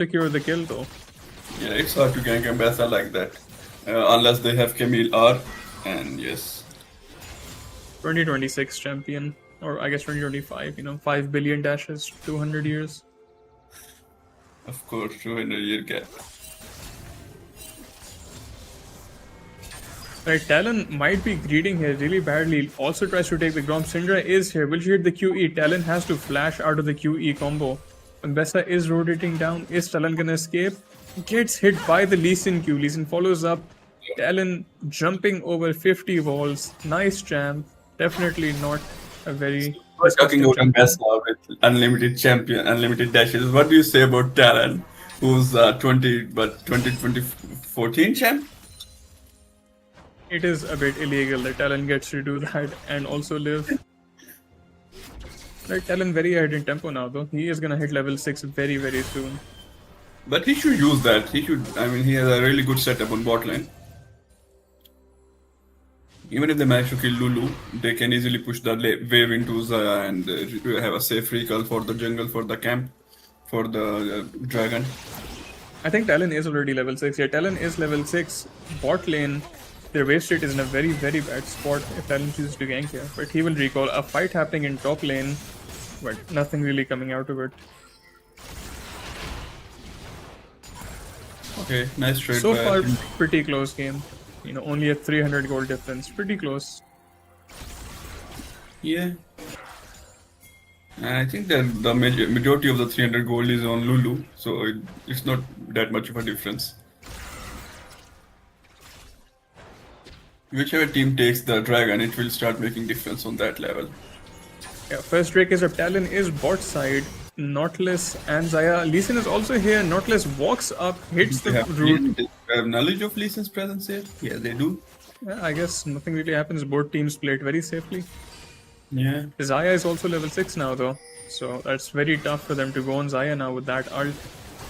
secure the kill though. Yeah, it's hard to gank Ambassa like that. Unless they have Camille R. And yes. 2026 champion. Or I guess 2025, 5 billion dashes, 200 years. Of course, 200-year gap. Right, Talon might be greeting here really badly. Also tries to take the Grom. Syndra is here. Will she hit the QE? Talon has to flash out of the QE combo. Mbessa is rotating down. Is Talon gonna escape? Gets hit by the Lee Sin Q. Lee Sin follows up. Talon jumping over 50 walls. Nice jam. Definitely not a very We're talking disgusting about champion. Ambassa with unlimited champion, unlimited dashes. What do you say about Talon, who's 2014 champ? It is a bit illegal that Talon gets to do that and also live. Right, Talon very ahead in tempo now though. He is gonna hit level 6 very, very soon. But he should use that. He should. I mean, he has a really good setup on bot lane. Even if they manage to kill Lulu, they can easily push the wave into Zaya and have a safe recall for the jungle, for the camp, for the dragon. I think Talon is already level 6. Yeah, Talon is level 6. Bot lane, their wave state is in a very, very bad spot if Talon chooses to gank here. But he will recall a fight happening in top lane, but nothing really coming out of it. Okay, nice trade. So far, pretty close game. Only a 300 gold difference. Pretty close. Yeah. And I think that the majority of the 300 gold is on Lulu, so it's not that much of a difference. Whichever team takes the dragon, it will start making difference on that level. Yeah, first Drake is up. Talon is bot side. Nautilus and Zaya. Lee Sin is also here. Nautilus walks up, hits the root. They have knowledge of Lee Sin's presence here? Yeah, they do. Yeah, I guess nothing really happens. Both teams play it very safely. Yeah. Zaya is also level 6 now though. So that's very tough for them to go on Zaya now with that ult.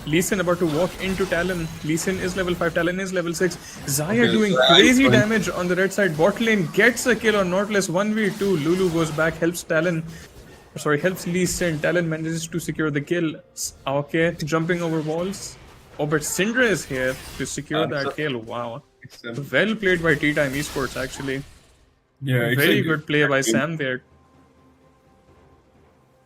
Lee Sin about to walk into Talon. Lee Sin is level 5, Talon is level 6. Zaya doing crazy damage on the red side. Bot lane gets a kill on Nautilus 1v2. Lulu goes back, helps Lee Sin. Talon manages to secure the kill. Okay, jumping over walls. Oh, but Syndra is here to secure that kill. Wow. Well played by T-Time Esports actually. Yeah, Very good play by Sam there.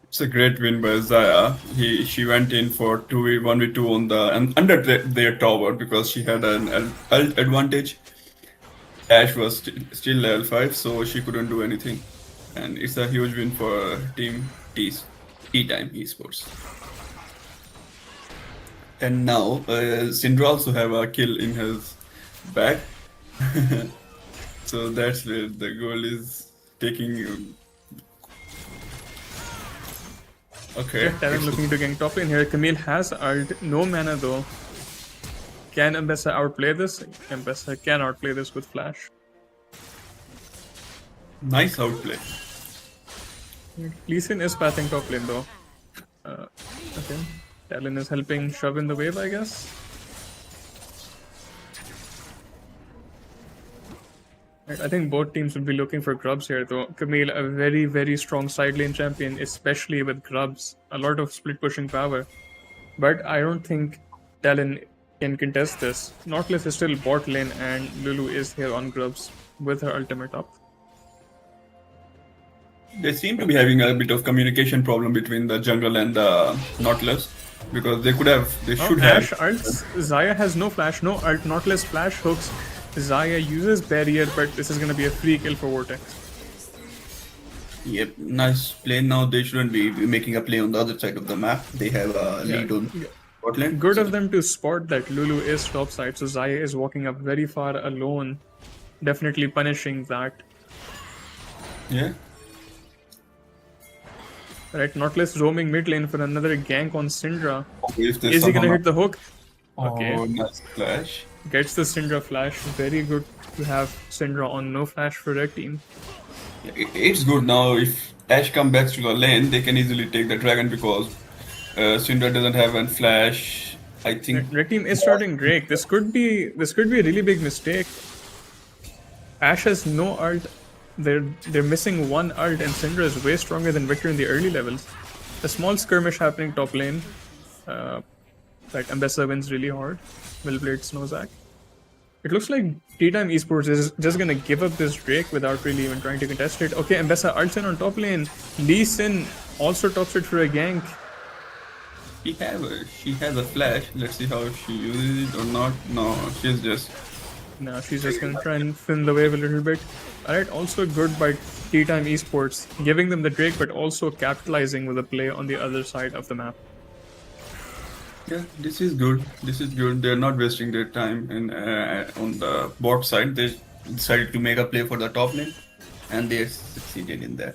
It's a great win by Zaya. She went in for 1v2 on the under their tower because she had an ult advantage. Ash was still level 5, so she couldn't do anything. And it's a huge win for Team T-Time Esports. And now Syndra also have a kill in his back. So that's where the goal is taking. Okay. Talon looking to gank top lane here. Camille has ult, no mana though. Can Mbessa outplay this? Mbessa can outplay this with flash. Nice outplay. Lee Sin is pathing top lane though. Okay. Talon is helping shove in the wave, I guess. Right, I think both teams will be looking for grubs here though. Camille, a very, very strong side lane champion, especially with grubs. A lot of split pushing power. But I don't think Talon can contest this. Nautilus is still bot lane and Lulu is here on grubs with her ultimate up. They seem to be having a bit of communication problem between the jungle and the Nautilus because they should Ash have. ults. Zaya has no flash, no ult. Nautilus flash hooks. Zaya uses barrier, but this is gonna be a free kill for Vortex. Yep, nice play. Now they shouldn't be making a play on the other side of the map. They have a lead on Scotland. Good of them to spot that Lulu is topside, so Zaya is walking up very far alone. Definitely punishing that. Yeah. Right, Nautilus roaming mid lane for another gank on Syndra. Okay, Is he gonna hit the hook? Okay. Oh, nice flash. Gets the Syndra flash. Very good to have Syndra on no flash for red team. It's good now. If Ash comes back to the lane, they can easily take the dragon because Syndra doesn't have a flash. I think Red team is starting Drake. This could be a really big mistake. Ash has no ult. They're missing one ult, and Syndra is way stronger than Victor in the early levels. A small skirmish happening top lane. That Ambessa wins really hard. Well played, Snowzack. It looks like T-Time Esports is just gonna give up this Drake without really even trying to contest it. Okay, Ambessa ults in on top lane. Lee Sin also tops it for a gank. She has a flash. Let's see how she uses it or not. No, she's just. Now she's just gonna try and thin the wave a little bit. Alright, also good by T-Time Esports, giving them the Drake but also capitalizing with a play on the other side of the map. Yeah, this is good. This is good. They're not wasting their time on the bot side. They decided to make a play for the top lane, and they succeeded in that.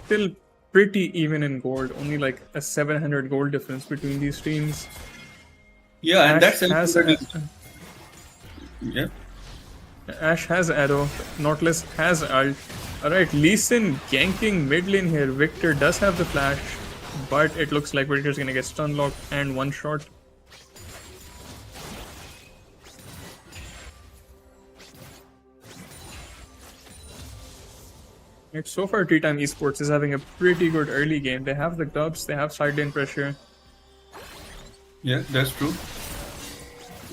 Still pretty even in gold, only like a 700 gold difference between these teams. Yeah, and Ash that's has yeah. Ash has arrow, Nautilus has ult. Alright, Lee Sin ganking mid lane here. Victor does have the flash, but it looks like Victor's gonna get stun locked and one shot. Right, so far T-Time Esports is having a pretty good early game. They have the dubs, they have side lane pressure. Yeah, that's true.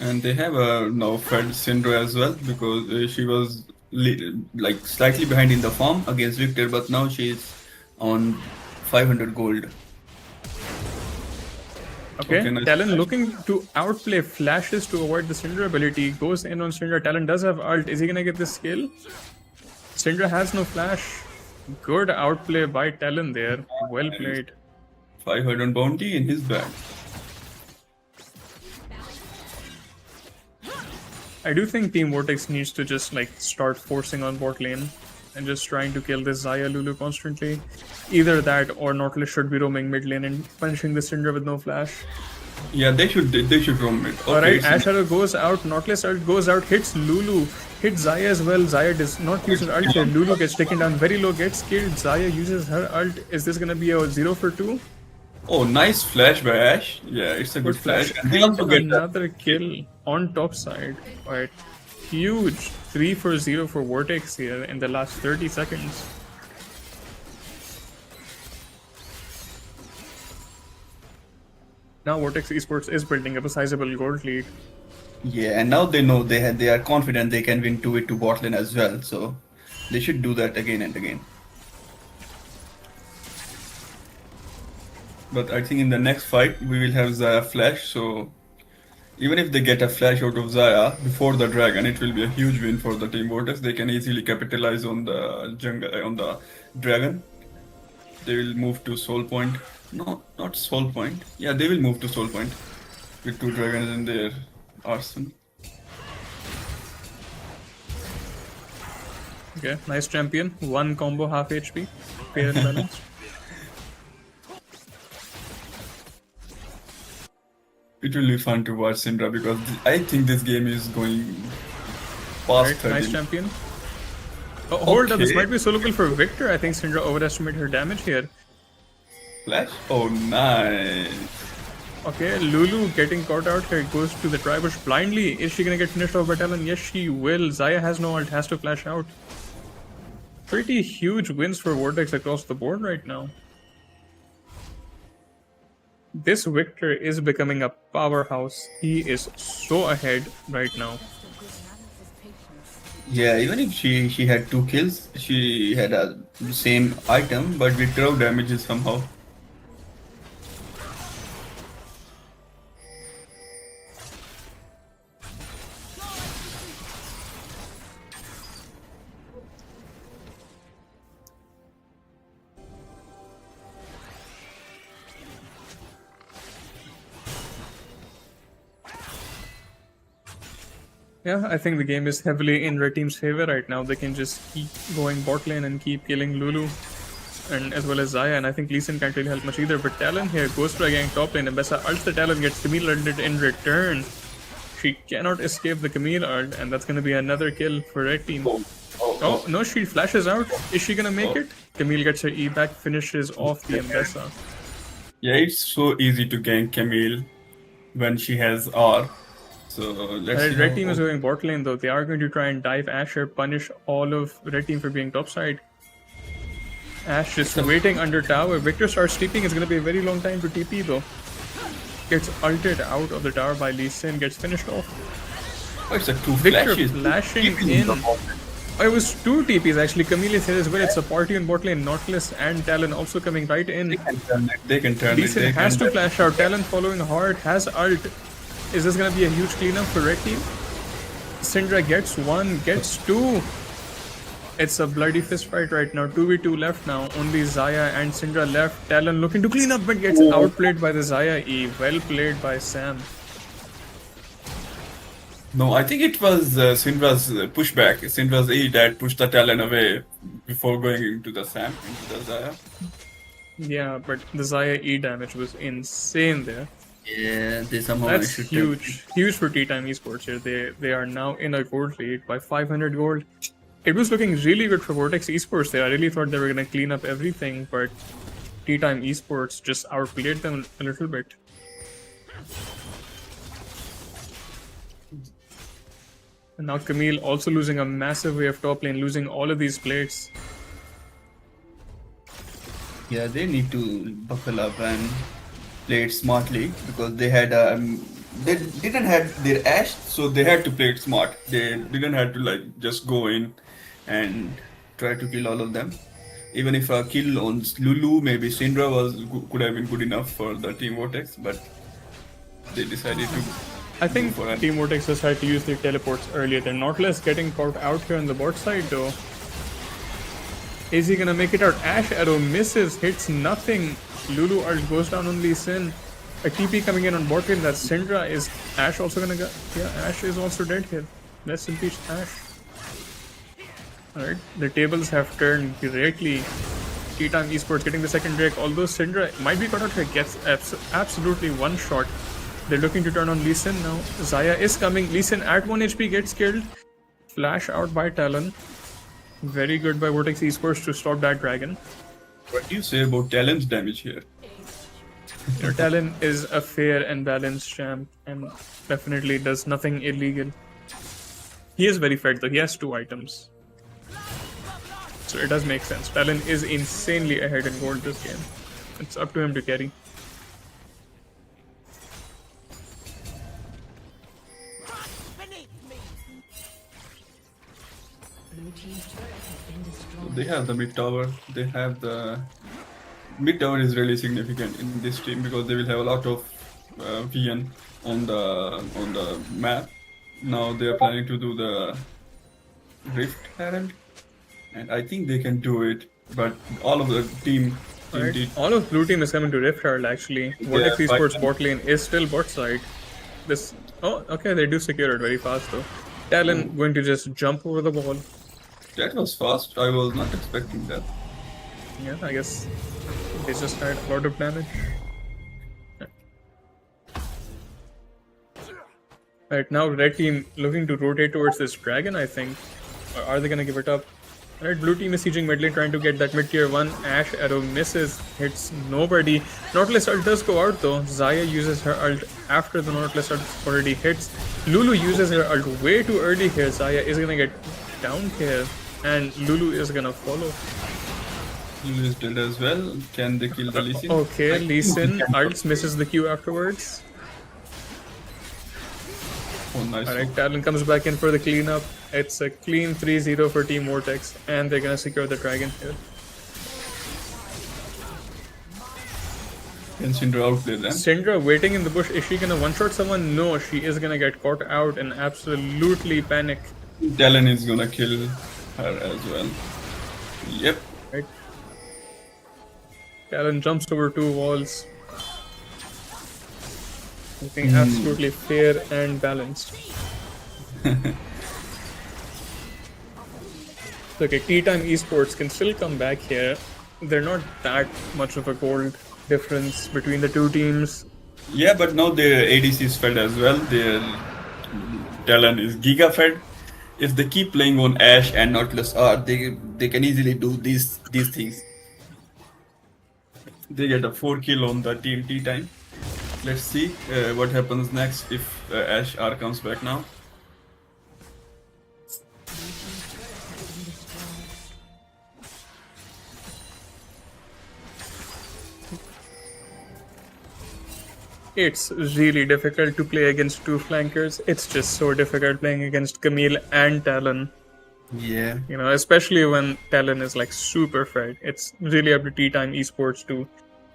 And they have now fed Syndra as well because she was like slightly behind in the farm against Victor, but now she's on 500 gold. Okay, nice. Talon looking to outplay flashes to avoid the Syndra ability. Goes in on Syndra. Talon does have ult. Is he gonna get this kill? Syndra has no flash. Good outplay by Talon there. Well played. 500 bounty in his bag. I do think Team Vortex needs to just like start forcing on bot lane and just trying to kill this Xayah Lulu constantly. Either that or Nautilus should be roaming mid lane and punishing the Syndra with no flash. Yeah, they should roam it. Okay, Alright, Ash Arrow goes out, Nautilus ult goes out, hits Lulu, hits Xayah as well. Xayah does not use her ult here. Lulu gets taken down very low, gets killed. Xayah uses her ult. Is this gonna be a 0 for 2? Oh, nice flash by Ash. Yeah, it's a good flash. And they also get another kill on top side. Alright, huge 3 for 0 for Vortex here in the last 30 seconds. Now Vortex Esports is building up a sizable gold lead. Yeah, and now they know they are confident they can win 2-8 to bot lane as well. So they should do that again and again. But I think in the next fight we will have Xayah flash. So even if they get a flash out of Xayah before the dragon, it will be a huge win for the Team Vortex. They can easily capitalize on the jungle on the dragon. They will move to Soul Point. No, not Soul Point. Yeah, they will move to Soul Point with 2 dragons in their arsenal. Okay, nice champion. 1 combo, half HP. Fair and balanced. It will be fun to watch Syndra because I think this game is going past Right, 30. nice champion. Oh, hold up, this Okay. might be soloable for Victor. I think Syndra overestimated her damage here. Flash? Oh, nice. Okay, Lulu getting caught out here, goes to the Tribush blindly. Is she gonna get finished off by Talon? Yes, she will. Xayah has no ult, has to flash out. Pretty huge wins for Vortex across the board right now. This Victor is becoming a powerhouse. He is so ahead right now. Yeah, even if she had 2 kills, she had a same item, but with 12 damages somehow. Yeah, I think the game is heavily in Red Team's favor right now. They can just keep going bot lane and keep killing Lulu, and as well as Xayah, and I think Lee Sin can't really help much either. But Talon here goes to a gang top lane, and Bessa ults the Talon, gets Camille ulted in return. She cannot escape the Camille ult, and that's gonna be another kill for Red Team. Oh, no, she flashes out. Is she gonna make it? Camille gets her E back, finishes off the Ambessa. Yeah, it's so easy to gank Camille when she has R. So let's see Red how- Team is going bot lane though. They are going to try and dive Asher, punish all of Red Team for being topside. Ash just waiting under tower. Victor starts TPing. It's gonna be a very long time to TP though. Gets ulted out of the tower by Lee Sin. Gets finished off. Oh, it's a two Victor flashes. flashing Keeping in. the ball. Oh, it was 2 TPs actually. Camille is here as well. It's a party on bot lane. Nautilus and Talon also coming right in. They can turn it. They can turn Lee it. Sin They has can to flash out. Talon following hard. Has ult. Is this gonna be a huge cleanup for red team? Syndra gets 1, gets 2. It's a bloody fist fight right now. 2v2 left now. Only Zaya and Syndra left. Talon looking to clean up but gets outplayed by the Zaya E. Well played by Sam. No, I think it was Syndra's pushback. Syndra's E that pushed the Talon away before going into the Sam, into the Zaya. Yeah, but the Zaya E damage was insane there. Yeah, they somehow That's huge. Huge for T-Time Esports here. They are now in a gold lead by 500 gold. It was looking really good for Vortex Esports there. I really thought they were going to clean up everything, but T-Time Esports just outplayed them a little bit. And now Camille also losing a massive wave top lane, losing all of these plates. Yeah, they need to buckle up and play it smartly because they had they didn't have their Ash, so they had to play it smart. They didn't have to like just go in and try to kill all of them. Even if a kill on Lulu, maybe Syndra could have been good enough for the Team Vortex, but they decided to. I think Team Vortex just had to use their teleports earlier. They're Nautilus getting caught out here on the bot side though. Is he gonna make it out? Ash arrow misses, hits nothing. Lulu ult goes down on Lee Sin. A TP coming in on bot lane. That's Syndra. Is Ash also gonna go? Yeah, Ash is also dead here. Let's impeach Ash. Alright, the tables have turned directly. T-Time Esports getting the second Drake. Although Syndra might be caught out here, gets absolutely one shot. They're looking to turn on Lee Sin now. Zaya is coming. Lee Sin at 1 HP gets killed. Flash out by Talon. Very good by Vortex Esports to stop that dragon. What do you say about Talon's damage here? Talon is a fair and balanced champ and definitely does nothing illegal. He is very fed though. He has 2 items. So it does make sense. Talon is insanely ahead in gold this game. It's up to him to carry. They have the mid tower. They have the mid tower is really significant in this team because they will have a lot of VN on the map. Now they are planning to do the Rift Herald, and I think they can do it. But all of the team. Right. All of blue team is coming to Rift Herald actually. Vortex Esports bot lane is still bot side. This okay, they do secure it very fast though. Talon going to just jump over the wall. That was fast. I was not expecting that. Yeah, I guess they just had a lot of damage. Right now, red team looking to rotate towards this dragon, I think. Or are they gonna give it up? Alright, blue team is sieging mid lane, trying to get that mid tier 1. Ash arrow misses, hits nobody. Nautilus ult does go out though. Zaya uses her ult after the Nautilus ult already hits. Lulu uses her ult way too early here. Zaya is gonna get down here, and Lulu is gonna follow. Lulu is dead as well. Can they kill the Lee Sin? Okay, Lee Sin ults misses the Q afterwards. Oh, nice. Alright, Talon comes back in for the cleanup. It's a clean 3-0 for Team Vortex, and they're gonna secure the dragon here. Can Syndra outplay them? Syndra waiting in the bush. Is she gonna one-shot someone? No, she is gonna get caught out and absolutely panic. Talon is gonna kill her as well. Yep. Right. Talon jumps over 2 walls. Looking absolutely fair and balanced. Okay, T-Time Esports can still come back here. They're not that much of a gold difference between the 2 teams. Yeah, but now their ADC is fed as well. Their Talon is Giga fed. If they keep playing on Ash and Nautilus R, they can easily do these things. They get a 4 kill on the team T-Time. Let's see what happens next if Ash R comes back now. It's really difficult to play against two flankers. It's just so difficult playing against Camille and Talon. Yeah. You know, especially when Talon is like super fed. It's really up to Tea Time Esports to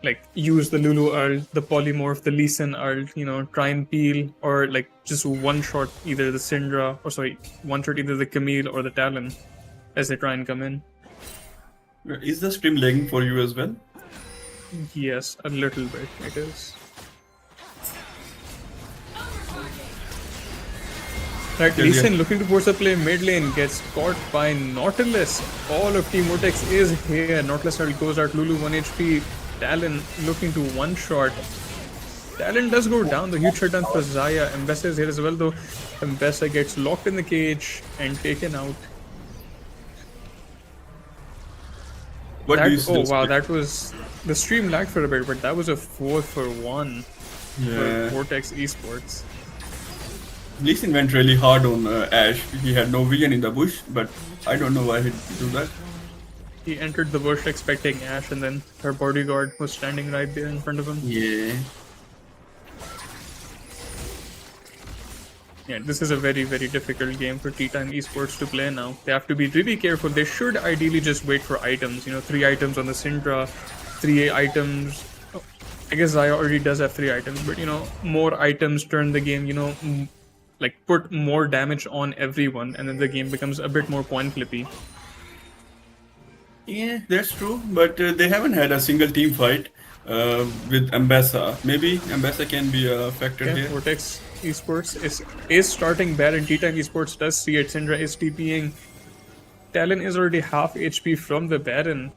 like use the Lulu ult, the polymorph, the Lee Sin ult, you know, try and peel, or like just one shot either the Syndra, or sorry, one shot either the Camille or the Talon as they try and come in. Is the stream lagging for you as well? Yes, a little bit it is. Right, Lee Sin looking to force a play mid lane, gets caught by Nautilus. All of Team Vortex is here. Nautilus ult goes out, Lulu 1 HP. Talon looking to one shot. Talon does go down, the huge shutdown for Zaya. Mbessa is here as well though. Mbessa gets locked in the cage and taken out. What do you Oh wow, that was... The stream lagged for a bit, but that was a 4-for-1 for Vortex Esports. Lee Sin went really hard on Ashe. He had no vision in the bush, but I don't know why he do that. He entered the bush expecting Ashe, and then her bodyguard was standing right there in front of him. Yeah. Yeah, this is a very, very difficult game for Tea Time Esports to play now. They have to be really careful. They should ideally just wait for items. You know, 3 items on the Syndra, 3 items. Oh, I guess Zaya already does have 3 items, but you know, more items turn the game, you know, like put more damage on everyone, and then the game becomes a bit more point flippy. Yeah, that's true, but they haven't had a single team fight with Mbessa. Maybe Mbessa can be a factor here. Vortex Esports is starting bad, and Tea Time Esports does see it. Syndra is TPing. Talon is already half HP from the Baron.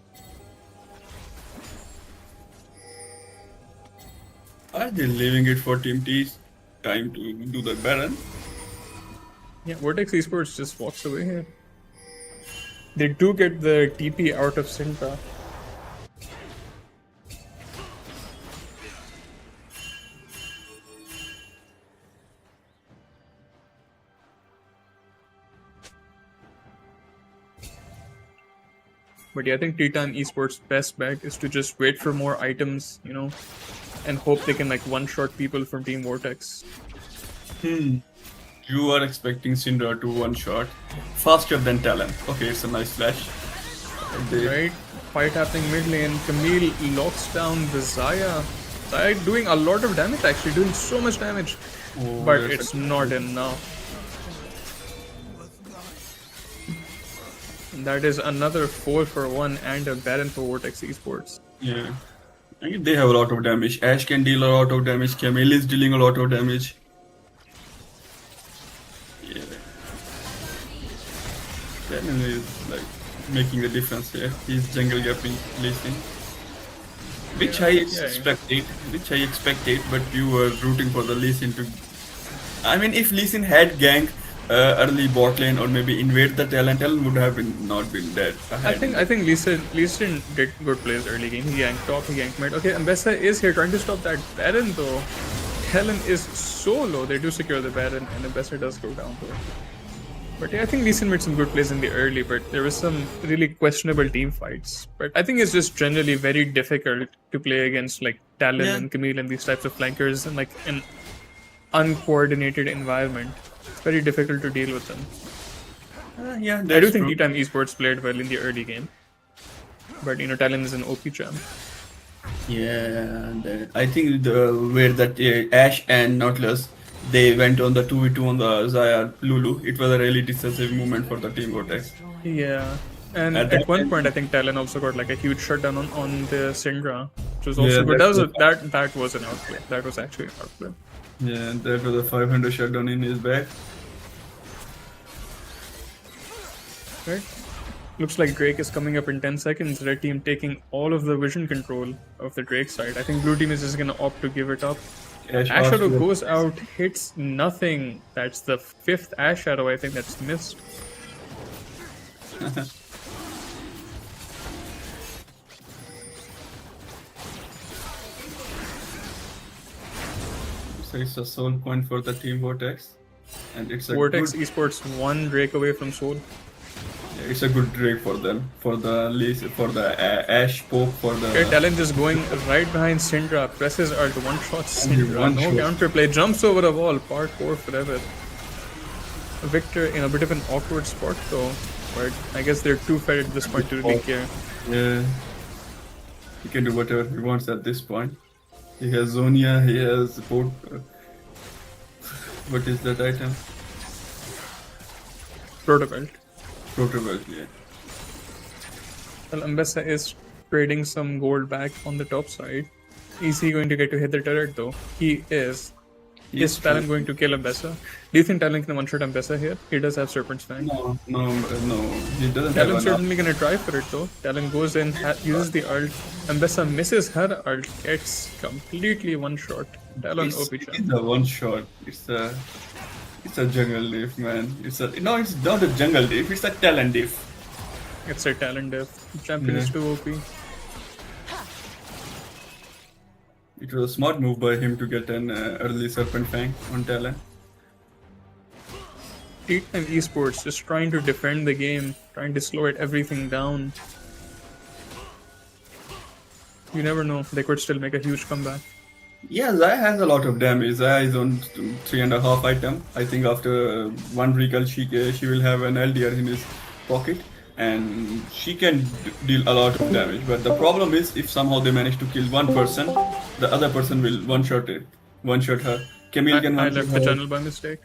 Are they leaving it for Team T's time to do the Baron? Yeah, Vortex Esports just walks away here. They do get the TP out of Syndra. But yeah, I think Tea Time Esports' best bet is to just wait for more items, you know, and hope they can like one-shot people from Team Vortex. You are expecting Syndra to one-shot faster than Talon. Okay, it's a nice flash. Right? Fight happening mid lane. Camille locks down the Zaya. Zaya doing a lot of damage actually, doing so much damage. But it's not enough. That is another 4-for-1 and a Baron for Vortex Esports. Yeah. I mean, they have a lot of damage. Ashe can deal a lot of damage. Camille is dealing a lot of damage. Yeah. Talon is like making the difference here. He's jungle gapping Lee Sin. Which I expected, but you were rooting for the Lee Sin to... I mean, if Lee Sin had gank early bot lane or maybe invade the Talon would have not been dead. I think Lee Sin did good plays early game. He ganked top, he ganked mid. Okay, Mbessa is here trying to stop that Baron though. Talon is so low. They do secure the Baron, and Mbessa does go down though. But yeah, I think Lee Sin made some good plays in the early, but there was some really questionable team fights. But I think it's just generally very difficult to play against like Talon and Camille and these types of flankers in like an uncoordinated environment. It's very difficult to deal with them. Yeah, I do think Tea Time Esports played well in the early game. But you know, Talon is an OP champ. Yeah, I think where that Ashe and Nautilus, they went on the 2v2 on the Zaya Lulu. It was a really decisive moment for the Team Vortex. Yeah. And at one point, I think Talon also got like a huge shutdown on the Syndra, which was also good. That was an outplay. That was actually an outplay. Yeah, that was a 500 shutdown in his back. Right. Looks like Drake is coming up in 10 seconds. Red team taking all of the vision control of the Drake side. I think blue team is just going to opt to give it up. Ash Shadow goes out, hits nothing. That's the 5th Ash Shadow I think that's missed. So it's a soul point for the Team Vortex. And it's a Vortex Esports 1 Drake away from soul. Yeah, It's a good Drake for them, for the Ash Poke, for Okay, the Talon just going right behind Syndra, presses ult, one shot Syndra, one no shot. counterplay, jumps over the wall, parkour forever. Victor in a bit of an awkward spot though, but I guess they're too fed at this point to really care. Yeah, he can do whatever he wants at this point. He has Zonia, he has what is that item? Protocol. Protocol, yeah. Well, Ambessa is trading some gold back on the top side. Is he going to get to hit the turret though? He is. Is Talon going to kill Ambessa? Do you think Talon can one-shot Ambessa here? He does have Serpent's Fang. No, he doesn't have Talon's enough. certainly gonna try for it though. Talon goes in, uses the ult. Ambessa misses her ult, gets completely one-shot. Talon OP champ. It's a one shot. It's a jungle diff, man. It's not a jungle diff. It's a talent diff. It's a Talon diff. Champion is too OP. It was a smart move by him to get an early Serpent Fang on talent. T-Time Esports just trying to defend the game, trying to slow everything down. You never know, they could still make a huge comeback. Yeah, Zaya has a lot of damage. Zaya is on 3.5 item. I think after one recall, she will have an LDR in his pocket, and she can deal a lot of damage. But the problem is, if somehow they manage to kill one person, the other person will one-shot her. Camille can I one-shot left the her. channel by mistake.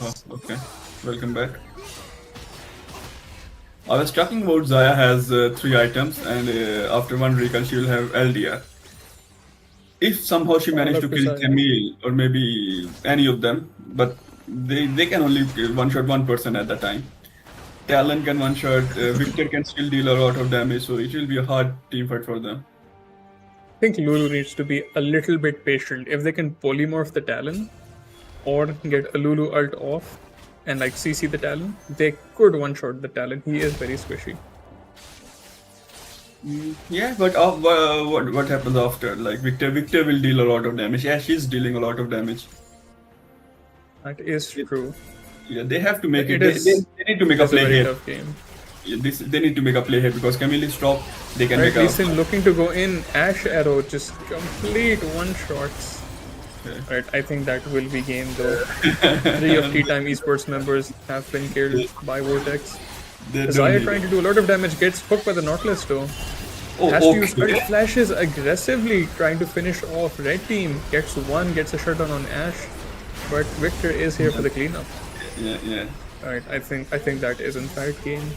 Oh, okay. Welcome back. I was talking about Zaya has 3 items, and after one recall, she will have LDR. If somehow she managed to kill Camille or maybe any of them, but they can only one-shot one person at a time. Talon can one-shot, Victor can still deal a lot of damage, so it will be a hard team fight for them. I think Lulu needs to be a little bit patient. If they can polymorph the Talon or get a Lulu ult off and like CC the Talon, they could one-shot the Talon. He is very squishy. Yeah, but what happens after? Like Victor will deal a lot of damage. Yeah, she's dealing a lot of damage. That is true. Yeah, they have to make it. It They need to make a It's a play very here. tough game. Yeah, they need to make a play here because Camille is top. They can Right, make a. Leeson looking to go in. Ash Arrow just complete one-shots. Okay. Right, I think that will be game though. 3 of T-Time Esports members have been killed by Vortex. They don't Zaya need trying it. to do a lot of damage, gets hooked by the Nautilus though. Oh, Has to use okay. ult flashes aggressively, trying to finish off red team. Gets a shutdown on Ash, but Victor is here for the cleanup. Yeah. Alright, I think that is in fact game.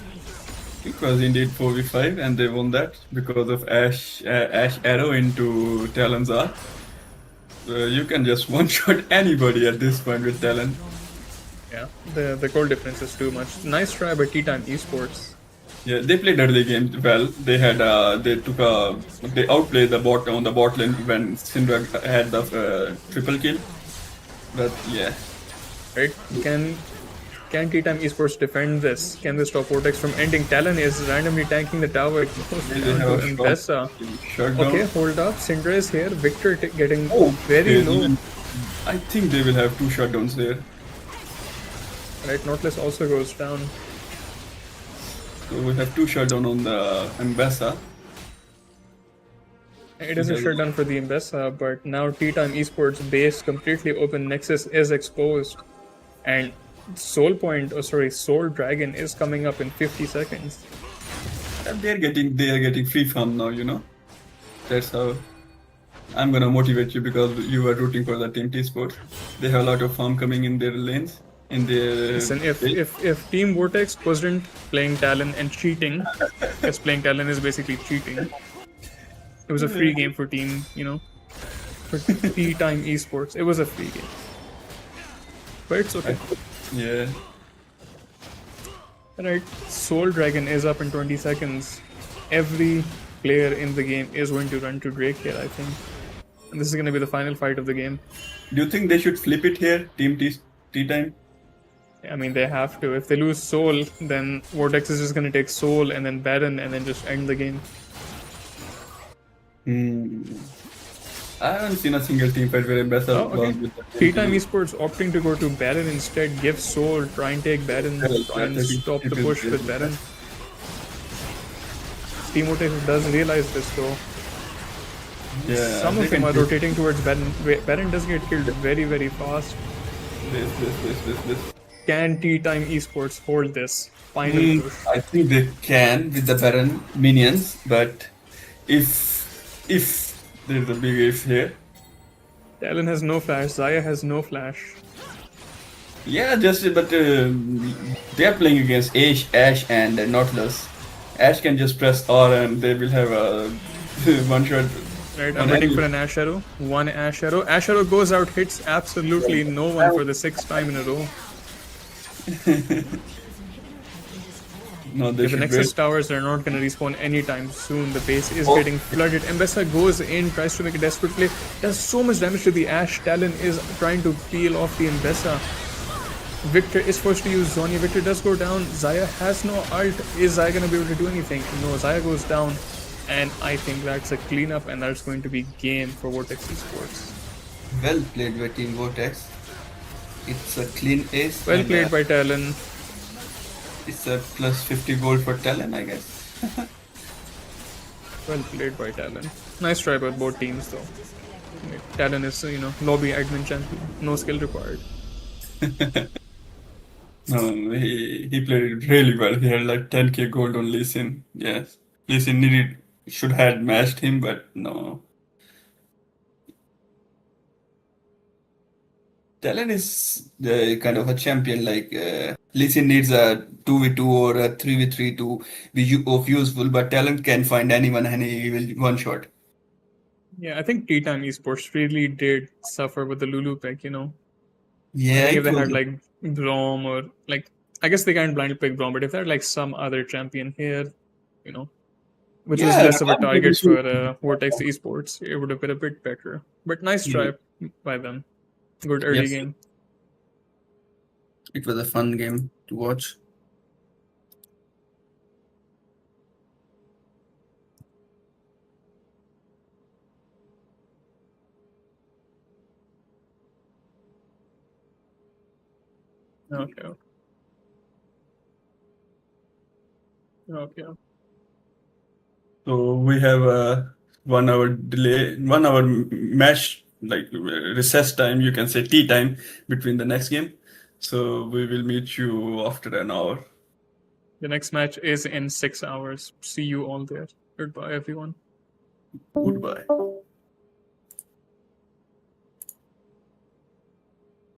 It was indeed 4v5, and they won that because of Ash arrow into Talon's art. You can just one-shot anybody at this point with Talon. Yeah, the goal difference is too much. Nice try by T-Time Esports. Yeah, they played early game well. They outplayed the bot on the bot lane when Syndra had the triple kill. But yeah, Right? Can T-Time Esports defend this? Can they stop Vortex from ending? Talon is randomly tanking the tower. It goes they down have to a Ambessa. shutdown. Okay, hold up. Syndra is here. Victor getting Oh, very they low. even- I think they will have 2 shutdowns there. Right, Nautilus also goes down. So we have 2 shutdown on the Ambessa. It is a shutdown for the Ambessa, but now T-Time Esports base completely open. Nexus is exposed. And Soul Dragon is coming up in 50 seconds. And they are getting free farm now, you know. That's how I'm gonna motivate you because you are rooting for the team T-Sports. They have a lot of farm coming in their lanes. In their Listen, if Team Vortex wasn't playing Talon and cheating, because playing Talon is basically cheating, it was a free game for Team, for T-Time Esports. It was a free game. But it's okay. Yeah. Alright, Soul Dragon is up in 20 seconds. Every player in the game is going to run to Drake here, I think. And this is going to be the final fight of the game. Do you think they should flip it here, Team T-Time? I mean, they have to. If they lose Soul, then Vortex is just going to take Soul and then Baron and then just end the game. I haven't seen a single team fight where Ambessa lost with the T-Time Esports opting to go to Baron instead, give Soul, try and take Baron, try and stop the push with Baron. Team Vortex does realize this though. Yeah, Some they of them can are do rotating towards Baron. Baron does get killed very, very fast. this. Can Tea Time Esports hold this final push? I think they can with the Baron minions, but if there's a big if here. Talon has no flash. Zaya has no flash. Yeah, just but they're playing against Ash and Nautilus. Ash can just press R and they will have a one shot. Right, I'm on waiting any- for an Ash Arrow. One Ash Arrow. Ash Arrow goes out, hits absolutely no one for the 6th time in a row. No, they Yeah, the should Nexus wait. towers are not going to respawn anytime soon. The base is getting flooded. Mbessa goes in, tries to make a desperate play. Does so much damage to the Ash. Talon is trying to peel off the Mbessa. Victor is forced to use Zonia. Victor does go down. Zaya has no ult. Is Zaya going to be able to do anything? No, Zaya goes down. And I think that's a cleanup, and that's going to be game for Vortex Esports. Well played by Team Vortex. It's a clean ace. Well and, played by Talon. It's a plus 50 gold for Talon, I guess. Well played by Talon. Nice try by both teams, though. Talon is, lobby admin champion. No skill required. No, he played it really well. He had like 10k gold on Lee Sin. Yes. Lee Sin should have matched him, but no. Talon is kind of a champion. Like Lee Sin needs a 2v2 or a 3v3 to be of useful, but Talon can find anyone and he will one shot. Yeah, I think Tea Time Esports really did suffer with the Lulu pick, I Yeah, think if it they was. had like Brom or like, I guess they can't blindly pick Brom, but if they had like some other champion here, which was Yeah, less of a I'm pretty target sure. for Vortex Esports, it would have been a bit better. But nice Yeah. try by them. Good early Yes, game. it was a fun game to watch. Okay. Okay. So we have a 1 hour delay, 1 hour match, like recess time, you can say tea time between the next game. So we will meet you after an hour. The next match is in 6 hours. See you all there. Goodbye, everyone. Goodbye.